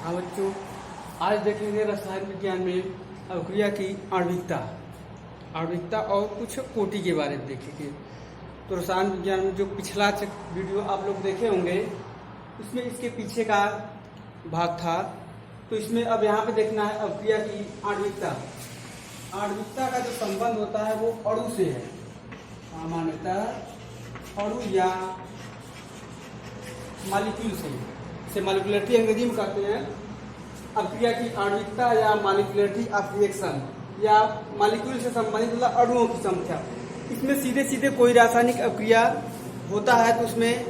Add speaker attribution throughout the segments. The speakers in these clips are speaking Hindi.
Speaker 1: हाँ बच्चों, आज देखेंगे रसायन विज्ञान में अभिक्रिया की आणविकता और कुछ कोटि के बारे में देखेंगे। तो रसायन विज्ञान में जो पिछला वीडियो आप लोग देखे होंगे उसमें इसके पीछे का भाग था। तो इसमें अब यहाँ पे देखना है अभिक्रिया की आणविकता। आणविकता का जो संबंध होता है वो अणु से है, सामान्यतः अणु या मॉलिक्यूल से मॉलिक्यूलरिटी अंग्रेजी में कहते हैं। अभिक्रिया की आणविकता या मॉलिक्यूलरिटी ऑफ रिएक्शन या मॉलिक्यूल से संबंधित मतलब अणुओं की संख्या। इसमें सीधे सीधे कोई रासायनिक अभिक्रिया होता है तो उसमें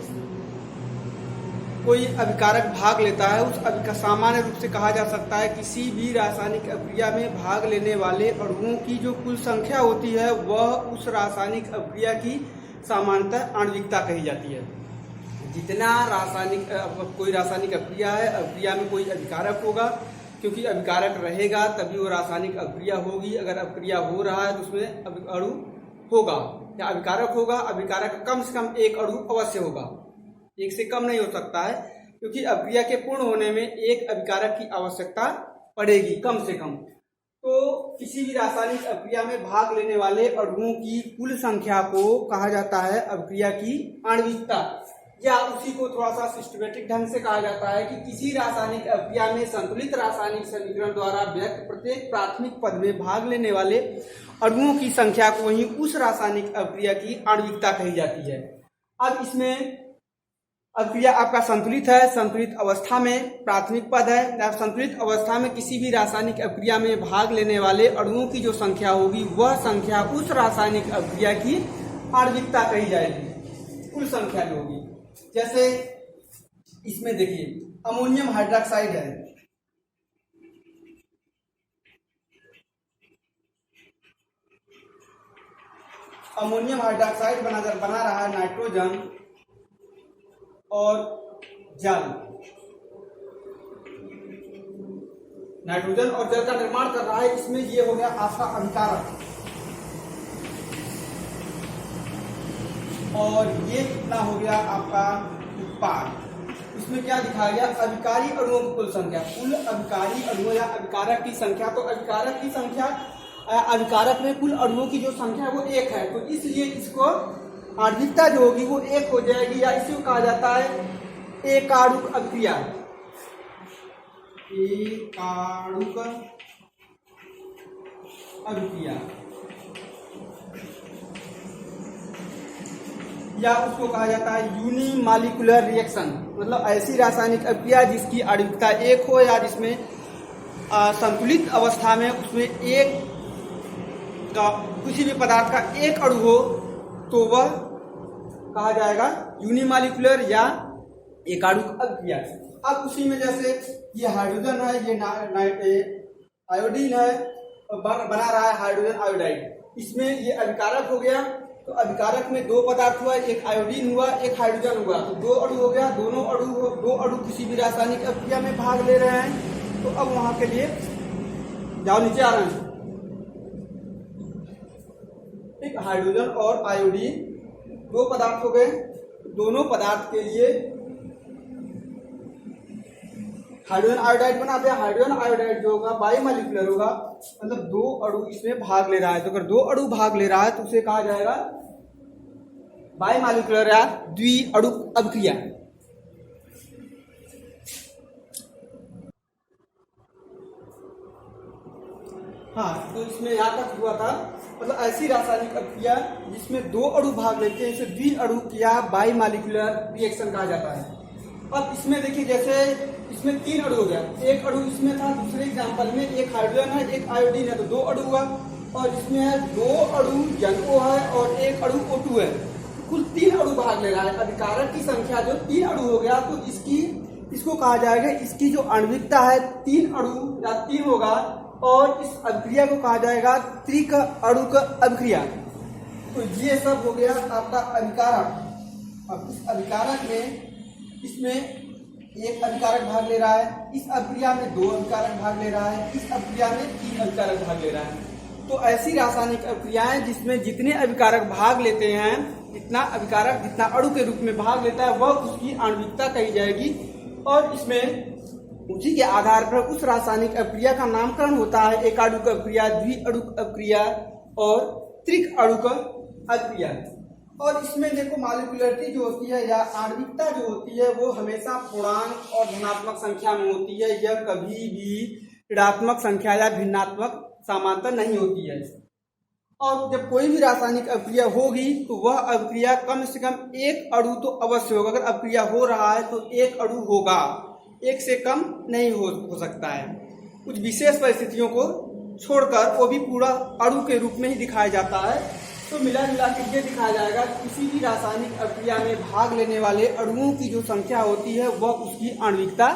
Speaker 1: कोई अभिकारक भाग लेता है। उस अभिकारक सामान्य रूप से कहा जा सकता है किसी भी रासायनिक अभिक्रिया में भाग लेने वाले अणुओं की जो कुल संख्या होती है वह उस रासायनिक अभिक्रिया की सामान्यतः आणविकता कही जाती है। जितना रासायनिक कोई रासायनिक अभिक्रिया है, अभिक्रिया में कोई अभिकारक होगा, क्योंकि अभिकारक रहेगा तभी वो रासायनिक अभिक्रिया होगी। अगर अभिक्रिया हो रहा है तो उसमें अणु होगा या अभिकारक होगा। अभिकारक कम से कम एक अणु अवश्य होगा, एक से कम नहीं हो सकता है, क्योंकि अभिक्रिया के पूर्ण होने में एक अभिकारक की आवश्यकता पड़ेगी कम से कम। तो किसी भी रासायनिक अभिक्रिया में भाग लेने वाले अणुओं की कुल संख्या को कहा जाता है अभिक्रिया की आणविकता, या उसी को थोड़ा सा सिस्टमेटिक ढंग से कहा जाता है कि किसी रासायनिक अभिक्रिया में संतुलित रासायनिक समीकरण द्वारा व्यक्त प्रत्येक प्राथमिक पद में भाग लेने वाले अणुओं की संख्या को ही उस रासायनिक अभिक्रिया की आणविकता कही जाती है। अब इसमें अभिक्रिया आपका संतुलित है, संतुलित अवस्था में प्राथमिक पद है। संतुलित अवस्था में किसी भी रासायनिक अभिक्रिया में भाग लेने वाले अणुओं की जो संख्या होगी वह संख्या उस रासायनिक अभिक्रिया की आणविकता कही जाएगी, कुल संख्या जो होगी। जैसे इसमें देखिए अमोनियम हाइड्रोक्साइड है, अमोनियम हाइड्रोक्साइड बना रहा है नाइट्रोजन और जल। नाइट्रोजन और जल का निर्माण कर रहा है। इसमें ये हो गया आपका अभिकारक, और ये कितना हो गया आपका उत्पाद। इसमें क्या दिखाया गया, अभिकारी अणुओं की कुल संख्या, कुल अभिकारी अणुओं या अभिकारक की संख्या। तो अभिकारक की संख्या, अभिकारक में कुल अणुओं की जो संख्या है वो एक है, तो इसलिए इसको आणविकता जो होगी वो एक हो जाएगी, या इसी को कहा जाता है एकाणुक अभिक्रिया। एकाणुक अभिक्रिया या उसको कहा जाता है यूनिमॉलिक्यूलर रिएक्शन, मतलब ऐसी रासायनिक अभिक्रिया जिसकी आणविकता एक हो या जिसमें संतुलित अवस्था में उसमें एक का किसी भी पदार्थ का एक अणु हो तो वह कहा जाएगा यूनिमॉलिक्यूलर या एकाणुक अभिक्रिया। अब उसी में जैसे ये हाइड्रोजन है, ये आयोडीन है, बना रहा है हाइड्रोजन आयोडाइड। इसमें ये अभिकारक हो गया, तो अभिकारक में दो पदार्थ हुआ, एक आयोडीन हुआ एक हाइड्रोजन हुआ, तो दो अणु हो गया। दो अणु किसी भी रासायनिक अभिक्रिया में भाग ले रहे हैं। तो अब वहां के लिए जाओ, नीचे आ रहे हैं, एक हाइड्रोजन और आयोडीन दो पदार्थ हो गए। दोनों पदार्थ के लिए हाइड्रोजन आयोडाइड बना दिया। हाइड्रोजन आयोडाइड जो होगा बाईमॉलिक्यूलर होगा, मतलब दो अणु इसमें भाग ले रहा है। तो अगर दो अणु भाग ले रहा है तो उसे कहा जाएगा बाईमॉलिक्यूलर या द्विअणुक अभिक्रिया। हाँ, तो इसमें यहाँ तक हुआ था, मतलब ऐसी रासायनिक अभिक्रिया जिसमें दो अणु भाग लेते हैं इसे द्विअणुक या बाईमॉलिक्यूलर रिएक्शन कहा जाता है। अब इसमें देखिए, जैसे इसमें तीन अणु हो गया, एक अणु इसमें था, दूसरे एग्जांपल में एक हाइड्रोजन है एक आयोडीन है, तो दो अणु हुआ। और इसमें है दो अणु NO है और एक अणु O2 है, कुल तीन अणु भाग ले रहा है। अभिकारक की संख्या जो तीन अणु हो गया, तो इसको कहा जाएगा, इसकी जो आणविकता है तीन अणु या तीन होगा, और इस अभिक्रिया को कहा जाएगा त्रिअणुक अभिक्रिया। तो ये सब हो गया आपका अभिकारक। अब इस अभिकारक में इसमें एक अभिकारक भाग ले रहा है, इस अभिक्रिया में दो अभिकारक भाग ले रहा है, इस अभिक्रिया में तीन अभिकारक भाग ले रहा है। तो ऐसी रासायनिक अभिक्रियाएं जिसमें जितने अभिकारक भाग लेते हैं, इतना अभिकारक जितना अणु के रूप में भाग लेता है वह उसकी आणविकता कही जाएगी। और इसमें उसी के आधार पर उस रासायनिक अभिक्रिया का नामकरण होता है एकाणुक अभिक्रिया, द्विअणुक अभिक्रिया और त्रिक अणुक अभिक्रिया। और इसमें देखो मॉलिक्यूलरिटी जो होती है या आणविकता जो होती है वो हमेशा पूर्णांक और धनात्मक संख्या में होती है। यह कभी भी ऋणात्मक संख्या या भिन्नात्मक समांतर नहीं होती है। और जब कोई भी रासायनिक अभिक्रिया होगी तो वह अभिक्रिया कम से कम एक अणु तो अवश्य होगा। अगर अभिक्रिया हो रहा है तो एक अणु होगा, एक से कम नहीं हो सकता है। कुछ विशेष परिस्थितियों को छोड़कर वो भी पूरा अणु के रूप में ही दिखाया जाता है। तो मिला जुला के ये दिखाया जाएगा किसी भी रासायनिक अभिक्रिया में भाग लेने वाले अणुओं की जो संख्या होती है वह उसकी आणविकता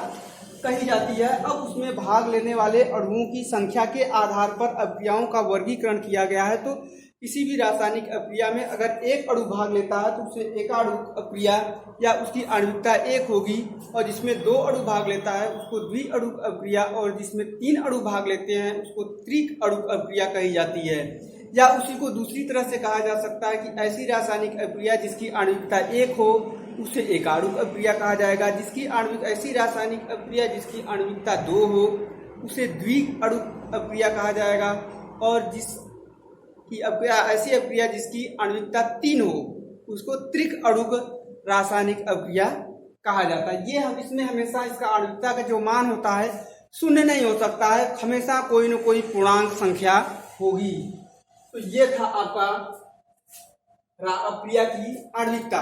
Speaker 1: कही जाती है। अब उसमें भाग लेने वाले अणुओं की संख्या के आधार पर अभिक्रियाओं का वर्गीकरण किया गया है। तो किसी भी रासायनिक अभिक्रिया में अगर एक अणु भाग लेता है तो उसे एकाणुक अभिक्रिया या उसकी आणविकता एक होगी, और जिसमें दो अणु भाग लेता है उसको द्विअणुक अभिक्रिया, और जिसमें तीन अणु भाग लेते हैं उसको त्रिक अणुक अभिक्रिया कही जाती है। या उसी को दूसरी तरह से कहा जा सकता है कि ऐसी रासायनिक अभिक्रिया जिसकी आणविकता एक हो उसे एकाणुक अभिक्रिया कहा जाएगा। जिसकी आणविक ऐसी रासायनिक अभिक्रिया जिसकी आणविकता दो हो उसे द्विअणुक अभिक्रिया कहा जाएगा। और जिसकी अभिक्रिया ऐसी अभिक्रिया जिसकी आणविकता तीन हो उसको त्रिक अणुक रासायनिक अभिक्रिया कहा जाता है। ये हम इसमें हमेशा इसका आणविकता का जो मान होता है शून्य नहीं हो सकता है, हमेशा कोई न कोई पूर्णांक संख्या होगी। तो ये था आपका अभिक्रिया की आणविकता।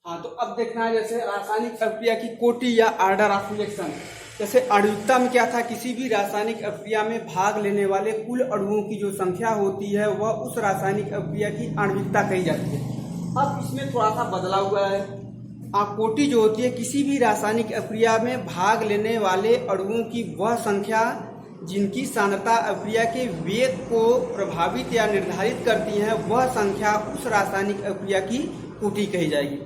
Speaker 1: हाँ, तो अब देखना है जैसे रासायनिक अभिक्रिया की कोटि या ऑर्डर ऑफ रिएक्शन। जैसे आणविकता में क्या था, किसी भी रासायनिक अभिक्रिया में भाग लेने वाले कुल अणुओं की जो संख्या होती है वह उस रासायनिक अभिक्रिया की आणविकता कही जाती है। अब इसमें थोड़ा सा बदला हुआ है। कोटि जो होती है किसी भी रासायनिक अभिक्रिया में भाग लेने वाले अणुओं की वह संख्या जिनकी सांद्रता अभिक्रिया के वेग को प्रभावित या निर्धारित करती है, वह संख्या उस रासायनिक अभिक्रिया की कोटि कही जाएगी।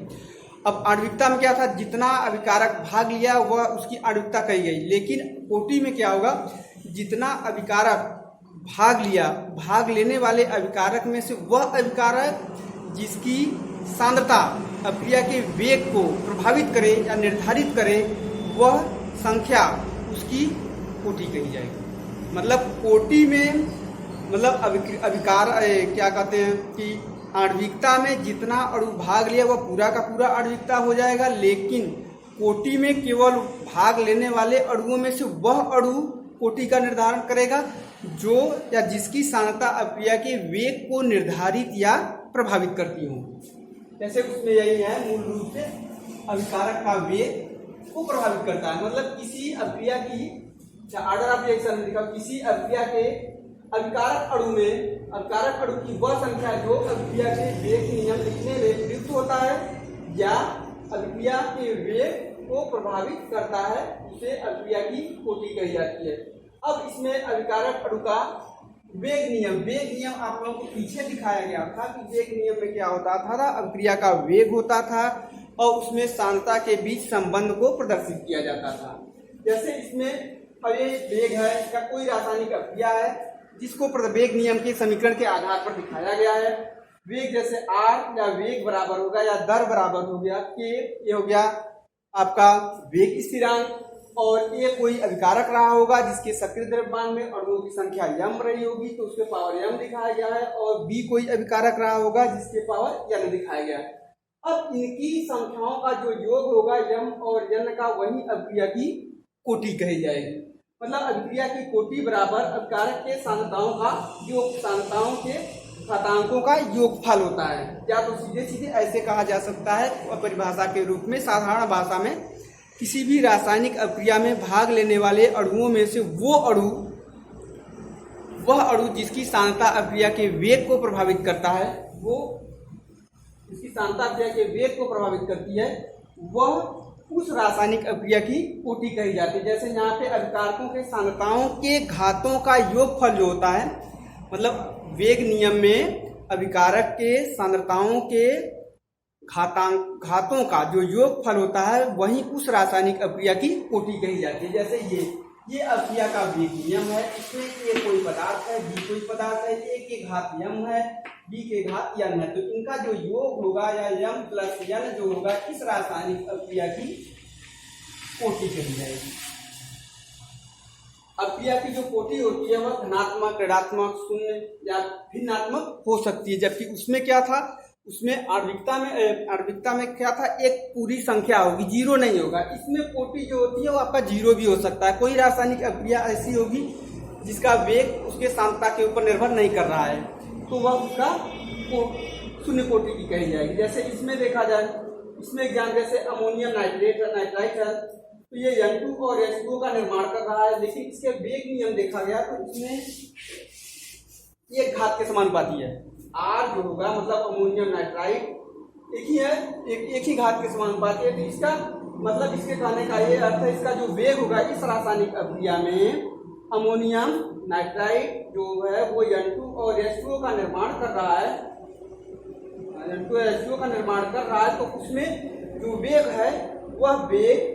Speaker 1: अब आणविकता में क्या था, जितना अभिकारक भाग लिया वह उसकी आणविकता कही गई। लेकिन कोटि में क्या होगा, जितना अभिकारक भाग लिया, भाग लेने वाले अभिकारक में से वह अभिकारक जिसकी सांद्रता अभिक्रिया के वेग को प्रभावित करे या निर्धारित करे, वह संख्या उसकी कोटि कही जाएगी। मतलब कोटि में मतलब अभिकार क्या कहते हैं कि आणविकता में जितना अणु भाग लिया वह पूरा का पूरा आणविकता हो जाएगा। लेकिन कोटि में केवल भाग लेने वाले अणुओं में से वह अणु कोटि का निर्धारण करेगा जो या जिसकी सांद्रता अभिक्रिया के वेग को निर्धारित या प्रभावित करती हो। जैसे उसमें यही है, मूल रूप से अभिकारक का वेग को प्रभावित करता है। मतलब किसी अभिक्रिया की ऑर्डर ऑफ रिएक्शन में लिखा, किसी अभिक्रिया के अभिकारक अणु में अभिकारक अणु की वह संख्या जो अभिक्रिया के वेग नियम लिखने में प्रयुक्त होता है या अभिक्रिया के वेग को प्रभावित करता है, उसे अभिक्रिया की कोटि कही जाती है। अब इसमें अभिकारक अणु का वेग नियम आप लोगों को पीछे दिखाया गया था कि वेग नियम में क्या होता था, अभिक्रिया का वेग होता था और उसमें सांद्रता के बीच संबंध को प्रदर्शित किया जाता था। जैसे इसमें ये वेग है, इसका कोई रासायनिक अभिक्रिया है जिसको वेग नियम के समीकरण के आधार पर दिखाया गया है। वेग जैसे r या वेग बराबर होगा या दर बराबर हो गया k, ये हो गया आपका वेग स्थिरांक, और ये कोई अभिकारक रहा होगा जिसके सक्रिय द्रव्यमान में अणुओं की संख्या m रही होगी तो उसके पावर m दिखाया गया है, और b कोई अभिकारक रहा होगा जिसके पावर n दिखाया गया है। अब इनकी संख्याओं का जो योग होगा m और n का, वही अभिक्रिया की कोटि कही जाएगी। मतलब अभिक्रिया की कोटि बराबर अभिकारक के सांद्रताओं का योग, सांद्रताओं के घातांकों का योगफल होता है। या तो सीधे सीधे ऐसे कहा जा सकता है परिभाषा के रूप में, साधारण भाषा में, किसी भी रासायनिक अभिक्रिया में भाग लेने वाले अणुओं में से वह अणु जिसकी सांद्रता अभिक्रिया के वेग को प्रभावित करता है, वो जिसकी सांद्रता अभिक्रिया के वेग को प्रभावित करती है, वह उस रासायनिक अभिक्रिया की कोटि कही जाती है। जैसे यहाँ पे अभिकारकों के सांद्रताओं के घातों का योगफल जो होता है, मतलब वेग नियम में अभिकारक के सांद्रताओं के घातों का जो योगफल होता है वही उस रासायनिक अभिक्रिया की कोटि कही जाती है। जैसे ये अभिक्रिया का वेग नियम है, इसमें ए कोई पदार्थ है, बी कोई पदार्थ है, ए के घात m है, b के घात n है। तो इनका जो योग होगा या m प्लस n जो होगा इस रासायनिक अभिक्रिया की कोटि कही जाएगी। अभिक्रिया की जो कोटि होती है वह धनात्मक, ऋणात्मक, शून्य या भिन्नात्मक हो सकती है। जबकि उसमें क्या था, उसमें आणविकता में क्या था, एक पूरी संख्या होगी, जीरो नहीं होगा। इसमें कोटि जो होती है वो आपका जीरो भी हो सकता है। कोई रासायनिक अभिक्रिया ऐसी होगी जिसका वेग उसके सांद्रता के ऊपर निर्भर नहीं कर रहा है, तो वह उसका शून्य कोटि की कही जाएगी। जैसे इसमें देखा जाए, इसमें एग्जाम जैसे अमोनियम नाइट्राइट है, तो ये N2 और H2O का निर्माण कर रहा है, लेकिन इसके वेग नियम देखा गया तो इसमें एक घात के समानुपाती है। R जो होगा मतलब अमोनियम नाइट्राइट एक ही है, एक ही घात के समानुपाती है। तो इसका मतलब इसके कहने का ये अर्थ है, इसका जो वेग होगा इस रासायनिक अभिक्रिया में अमोनियम नाइट्राइट जो है वो N2 और H2O का निर्माण कर रहा है, N2 और H2O का निर्माण कर रहा है, तो उसमें जो वेग है वह वेग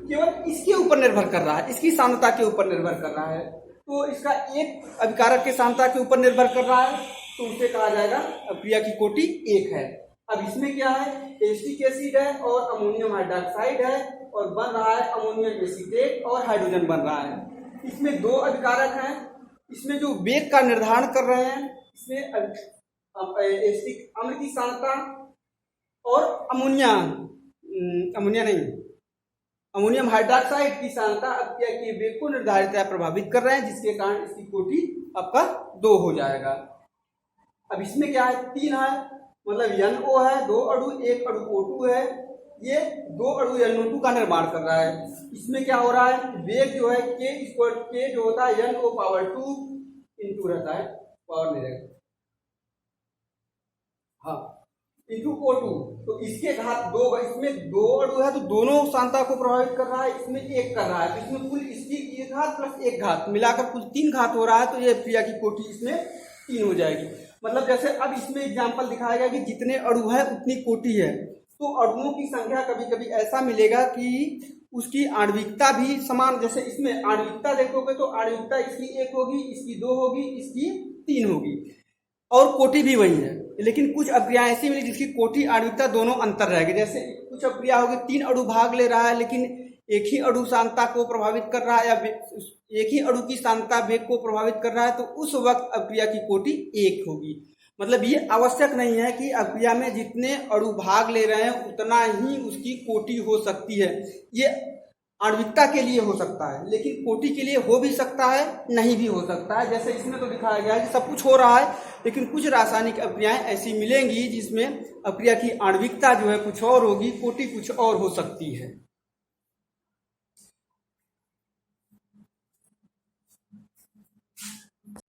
Speaker 1: केवल इसके ऊपर निर्भर कर रहा है, इसकी सांद्रता के ऊपर निर्भर कर रहा है। तो इसका एक अभिकारक के सांद्रता के ऊपर निर्भर कर रहा है, तो उसे कहा जाएगा अभिक्रिया की कोटि 1 है। अब इसमें क्या है, एसिटिक एसिड है और अमोनियम हाइड्रॉक्साइड है और बन रहा है अमोनियम एसीटेट और हाइड्रोजन बन रहा है। इसमें दो अभिकारक हैं, इसमें जो वेग का निर्धारण कर रहे हैं, इसमें एसिटिक अम्ल की सांद्रता और अमोनियम हाइड्रॉक्साइड की सांद्रता अभिक्रिया के वेग को निर्धारित या प्रभावित कर रहे हैं, जिसके कारण इसकी कोटि आपका 2 हो जाएगा। अब इसमें क्या है, 3 है, मतलब NO है, 2 अणु, 1 अणु O2 है, ये 2 अणु NO2 का निर्माण कर रहा है। इसमें क्या हो रहा है, वेग जो है K जो होता है NO पावर 2 इंटू रहता है, पावर नहीं रहेगा, हाँ, इंटू O2, तो इसके घात 2, इसमें 2 अणु है तो दोनों सांद्रता को प्रभावित कर रहा है, इसमें 1 कर रहा है, तो इसमें कुल इसकी 1 घात प्लस 1 घात मिलाकर कुल 3 घात हो रहा है। तो ये अभिक्रिया की कोटि इसमें 3 हो जाएगी। मतलब जैसे अब इसमें एग्जाम्पल दिखाया गया कि जितने अणु है उतनी कोटि है, तो अणुओं की संख्या कभी कभी ऐसा मिलेगा कि उसकी आणविकता भी समान, जैसे इसमें आणविकता देखोगे तो आणविकता इसकी 1 होगी, इसकी 2 होगी, इसकी 3 होगी और कोटि भी वही है। लेकिन कुछ अभिक्रिया ऐसी मिली जिसकी कोटि आणविकता दोनों अंतर रहेगी। जैसे कुछ अभिक्रिया होगी 3 अणु भाग ले रहा है लेकिन एक ही अणु सांद्रता को प्रभावित कर रहा है या एक ही अणु की सांद्रता वेग को प्रभावित कर रहा है, तो उस वक्त अभिक्रिया की कोटि 1 होगी। मतलब ये आवश्यक नहीं है कि अभिक्रिया में जितने अणु भाग ले रहे हैं उतना ही उसकी कोटि हो सकती है। ये आणविकता के लिए हो सकता है, लेकिन कोटि के लिए हो भी सकता है, नहीं भी हो सकता है। जैसे इसमें तो दिखाया गया है कि सब कुछ हो रहा है, लेकिन कुछ रासायनिक अभिक्रियाएं ऐसी मिलेंगी जिसमें अभिक्रिया की आणविकता जो है कुछ और होगी, कोटि कुछ और हो सकती है।